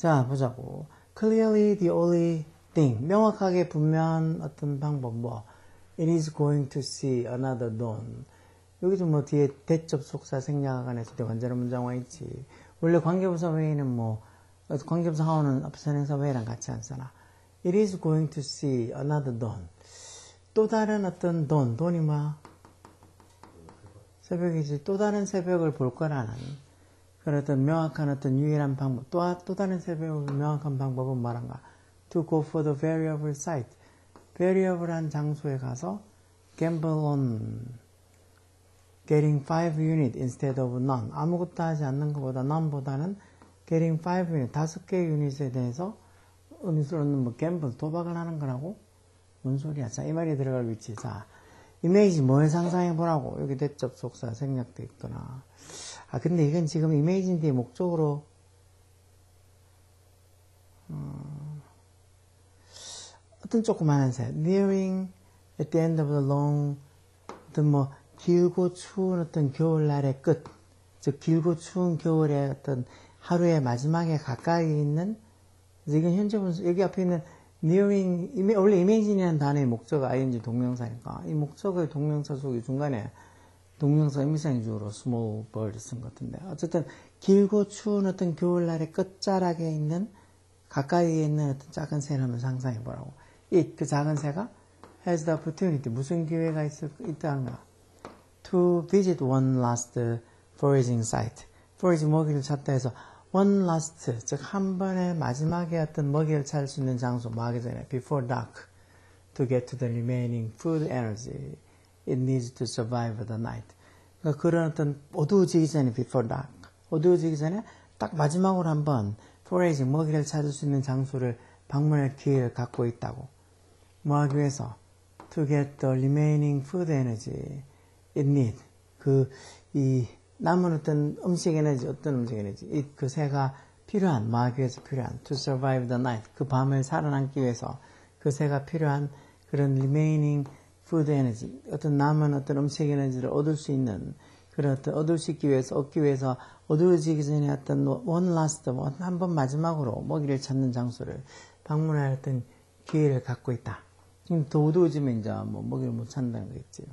자, 보자고. Clearly the only thing. 명확하게 분명한 어떤 방법, 뭐. It is going to see another dawn. 여기도 뭐 뒤에 대접속사 생략안에서 완전한 문장 와 있지. 원래 관계부사 외에는 뭐, 관계부사 하오는 앞선행사 외랑 같이 안 써나. It is going to see another dawn. 또 다른 어떤 돈이 뭐? 새벽이지. 또 다른 새벽을 볼 거라는 그런 어떤 명확한 어떤 유일한 방법. 또 다른 새벽을 명확한 방법은 뭐란가? To go for the variable site. variable한 장소에 가서 gamble on getting 5 unit instead of none. 아무것도 하지 않는 것보다 none보다는 getting 5 unit, 5개 유닛에 대해서 은수로는 뭐 gamble, 도박을 하는 거라고? 뭔 소리야? 자, 이 말이 들어갈 위치. 자, 이미지 뭘 상상해 보라고. 여기 대접속사 생략돼 있구나. 아, 근데 이건 지금 이미지인 뒤에 목적으로, 어떤 조그마한 새. nearing at the end of the long, 어떤 뭐, 길고 추운 어떤 겨울날의 끝. 즉, 길고 추운 겨울의 어떤 하루의 마지막에 가까이 있는, 이건 현재 분수, 여기 앞에 있는 nearing, 원래 imagine이라는 단어의 목적가 ing 동명사니까 이 목적의 동명사 속에 중간에 동명사 의미상주로 small bird 쓴 것 같은데 어쨌든 길고 추운 어떤 겨울날의 끝자락에 있는 가까이에 있는 어떤 작은 새를 한번 상상해 보라고. 그 작은 새가 has the opportunity 무슨 기회가 있다는가? To visit one last foraging site. forage 먹이를 찾다 해서 one last, 즉 한 번의 마지막에 어떤 먹이를 찾을 수 있는 장소, 뭐 하기 전에 before dark, to get to the remaining food energy it needs to survive the night. 그러니까 그런 어떤 어두워지기 전에 before dark, 어두워지기 전에 딱 마지막으로 한번 foraging, 먹이를 찾을 수 있는 장소를 방문할 기회를 갖고 있다고. 뭐 하기 위해서? to get the remaining food energy it needs. 남은 어떤 음식 에너지, 어떤 음식 에너지, 그 새가 필요한, 뭐 하기 위해서 필요한, to survive the night, 그 밤을 살아남기 위해서 그 새가 필요한 그런 remaining food energy, 어떤 남은 어떤 음식 에너지를 얻을 수 있는, 그런 어떤 얻기 위해서 어두워지기 전에 어떤 one last, 한 번 마지막으로 먹이를 찾는 장소를 방문할 어떤 기회를 갖고 있다. 지금 더 어두워지면 이제 뭐 먹이를 못 찾는다는 거겠지.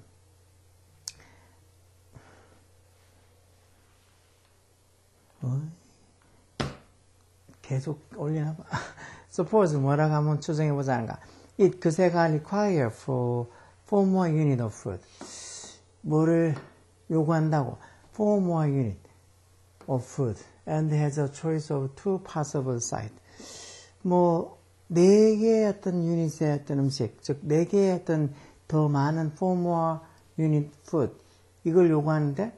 계속 올리나 봐. Suppose 뭐라고 한번 추정해 보자는가. It, 그 새가 require for 4 more unit of food. 뭐를 요구한다고? 4 more unit of food. And has a choice of 2 possible sites. 뭐, 4개의 어떤 유닛의 어떤 음식, 즉, 4개의 어떤 더 많은 4 more unit food. 이걸 요구하는데,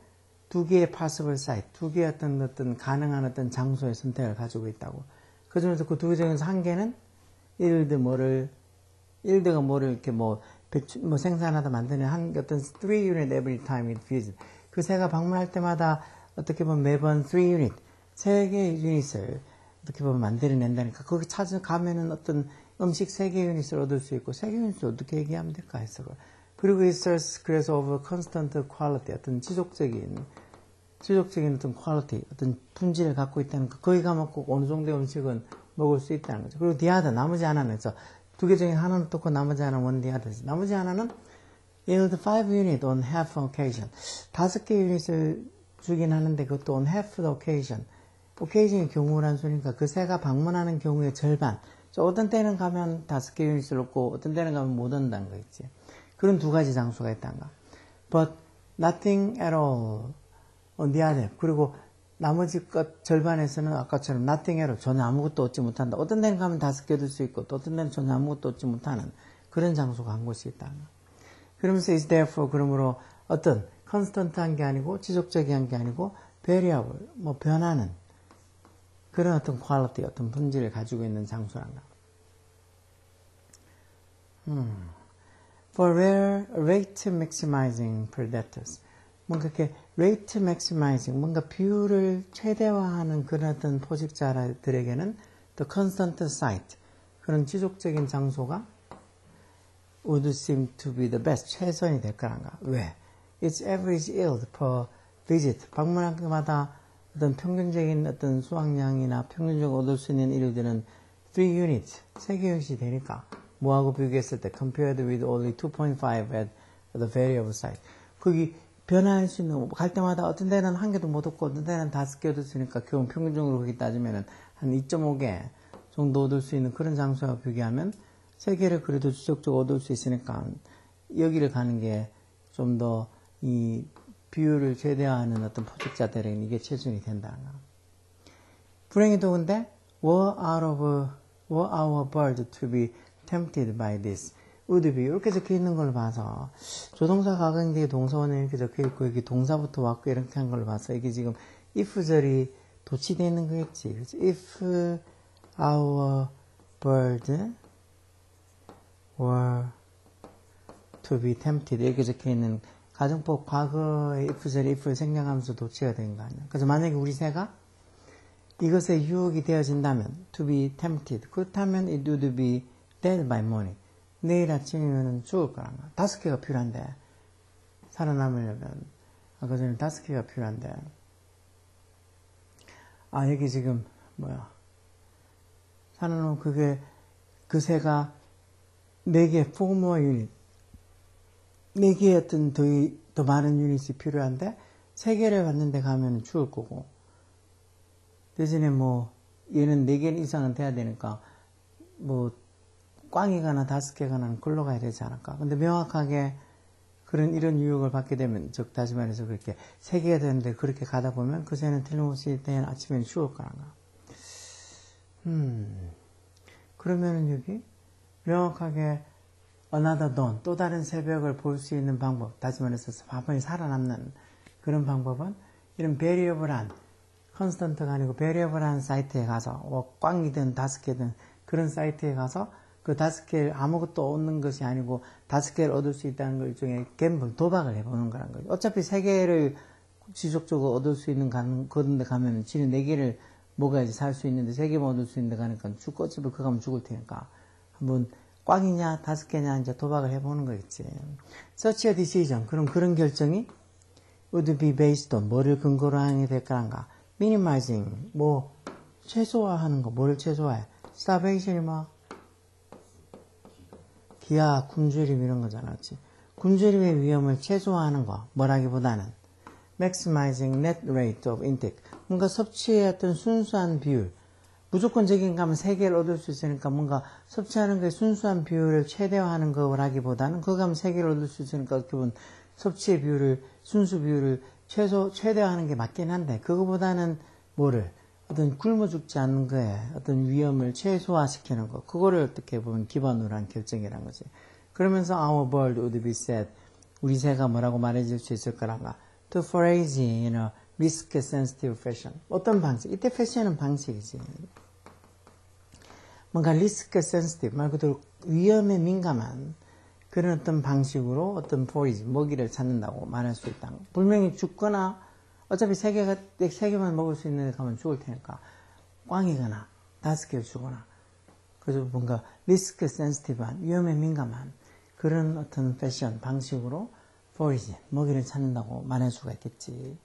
2개의 possible site, 2개의 어떤 가능한 어떤 장소의 선택을 가지고 있다고. 그 중에서 그 2개 중에서 한 개는 일드가 뭐를 이렇게 뭐 생산하다 만드는 어떤 3 unit every time it visits. 그 새가 방문할 때마다 어떻게 보면 매번 3 unit, 3개의 유닛을 어떻게 보면 만들어낸다니까. 거기 가면은 어떤 음식 3개 유닛을 얻을 수 있고, 3개 유닛을 어떻게 얘기하면 될까 해서. 그리고 있어서 그래서 of constant quality, 어떤 지속적인 어떤 quality, 어떤 품질을 갖고 있다는 거. 거기 가면 꼭 어느 정도의 음식은 먹을 수 있다는 거죠. 그리고 the other, 나머지 하나는, 2개 중에 하나는 떴고 나머지 하나는 one the other. 나머지 하나는 yield 5 unit on half occasion. 5개 유닛을 주긴 하는데 그것도 on half the occasion. occasion이 경우란 소리니까 그 새가 방문하는 경우의 절반. 어떤 때는 가면 5개 유닛을 얻고 어떤 때는 가면 못 얻는다는 거 있지. 그런 2가지 장소가 있단가. But nothing at all on the other. 그리고 나머지 것 절반에서는 아까처럼 nothing at all. 전혀 아무것도 얻지 못한다. 어떤 데는 가면 5개 얻을 수 있고 또 어떤 데는 전혀 아무것도 얻지 못하는 그런 장소가 한 곳이 있다. 그러면서 is therefore 그러므로 어떤 constant한 게 아니고 지속적인 게 아니고 variable, 뭐 변하는 그런 어떤 quality, 어떤 품질을 가지고 있는 장소란가. For rate maximizing predators. 뭔가 이렇게 rate maximizing, 뭔가 비율을 최대화하는 그런 어떤 포식자들에게는 the constant site, 그런 지속적인 장소가 would seem to be the best, 최선이 될 거란가. 왜? Its average yield per visit, 방문한 것마다 어떤 평균적인 어떤 수확량이나 평균적으로 얻을 수 있는 이유들은 3 units, 3개 유닛이 되니까 뭐하고 비교했을 때 compared with only 2.5 at the variable site. 거기 변화할 수 있는, 갈 때마다 어떤 데는 한 개도 못 얻고 어떤 데는 5개 얻었으니까 결국 평균적으로 거기 따지면은 한 2.5개 정도 얻을 수 있는 그런 장소와 비교하면 3개를 그래도 지속적으로 얻을 수 있으니까 여기를 가는 게 좀 더 이 비율을 최대화하는 어떤 포식자들에게는 이게 최선이 된다. 불행히도 근데 were our bird to be tempted by this would be 이렇게 적혀 있는 걸 봐서 조동사 가공 뒤에 동사원에 이렇게 적혀 있고 여기 동사부터 왔고 이렇게 한 걸 봐서 이게 지금 if절이 도치되어 있는 거겠지. 그치? If our bird were to be tempted 이렇게 적혀 있는 가정법 과거의 if절이 if를 생략하면서 도치가 된 거 아니야. 그래서 만약에 우리 새가 이것에 유혹이 되어진다면 to be tempted 그렇다면 it would be dead by morning 내일 아침이면 죽을 거란 거야. 5개가 필요한데 살아남으려면 아까 전에 5개가 필요한데 여기 지금 살아남으면 그게 그 새가 4개 4 more unit 4개의 어떤 더 많은 유닛이 필요한데 3개를 받는데 가면 죽을 거고 대신에 얘는 4개 이상은 돼야 되니까 꽝이가나 5개가나 걸러 가야 되지 않을까. 근데 명확하게 이런 유혹을 받게 되면, 즉, 다시 말해서 그렇게 3개가 되는데 그렇게 가다 보면 그 새는 틀림없이 내일 아침에는 죽을 거란가. 그러면은 여기 명확하게 another dawn, 또 다른 새벽을 볼 수 있는 방법, 다시 말해서 바본이 살아남는 그런 방법은 이런 variable한, constant가 아니고 variable한 사이트에 가서, 꽝이든 5개든 그런 사이트에 가서 그 5개를 아무것도 얻는 것이 아니고 5개를 얻을 수 있다는 걸 일종의 갬블, 도박을 해보는 거란 거죠. 어차피 3개를 지속적으로 얻을 수 있는 그런 데 가면 지는 4개를 먹어야지 살 수 있는데 3개만 얻을 수 있는 데 가니까 어차피 그거 가면 죽을 테니까 한번 꽝이냐 5개냐 이제 도박을 해보는 거겠지. Such a decision, 그럼 그런 결정이 would be based on 뭐를 근거로 하게 될까란가. minimizing, 최소화하는 거, 뭐를 최소화해? starvation이 기아, 굶주림 이런 거잖아, 그렇지? 굶주림의 위험을 최소화하는 거, 뭐라기보다는 maximizing net rate of intake, 뭔가 섭취의 어떤 순수한 비율, 무조건적인 거 하면 3개를 얻을 수 있으니까 뭔가 섭취하는 거의 순수한 비율을 최대화하는 거라기보다는 그거 하면 3개를 얻을 수 있으니까 기본 섭취의 비율을, 순수 비율을 최대화하는 게 맞긴 한데 그거보다는 어떤 굶어 죽지 않는 거에 어떤 위험을 최소화시키는 거, 그거를 어떻게 보면 기반으로 한 결정이란 거지. 그러면서 our bird would be said, 우리 새가 뭐라고 말해줄 수 있을 거란가. To forage in a risk sensitive fashion. 어떤 방식? 이때 패션은 방식이지. 뭔가 risk sensitive, 말 그대로 위험에 민감한 그런 어떤 방식으로 어떤 forage, 먹이를 찾는다고 말할 수 있다. 분명히 죽거나 어차피 3개만 먹을 수 있는 데 가면 죽을 테니까 꽝이거나 5개를 주거나 그래서 뭔가 리스크 센시티브한 위험에 민감한 그런 어떤 패션 방식으로 forage, 먹이를 찾는다고 말할 수가 있겠지.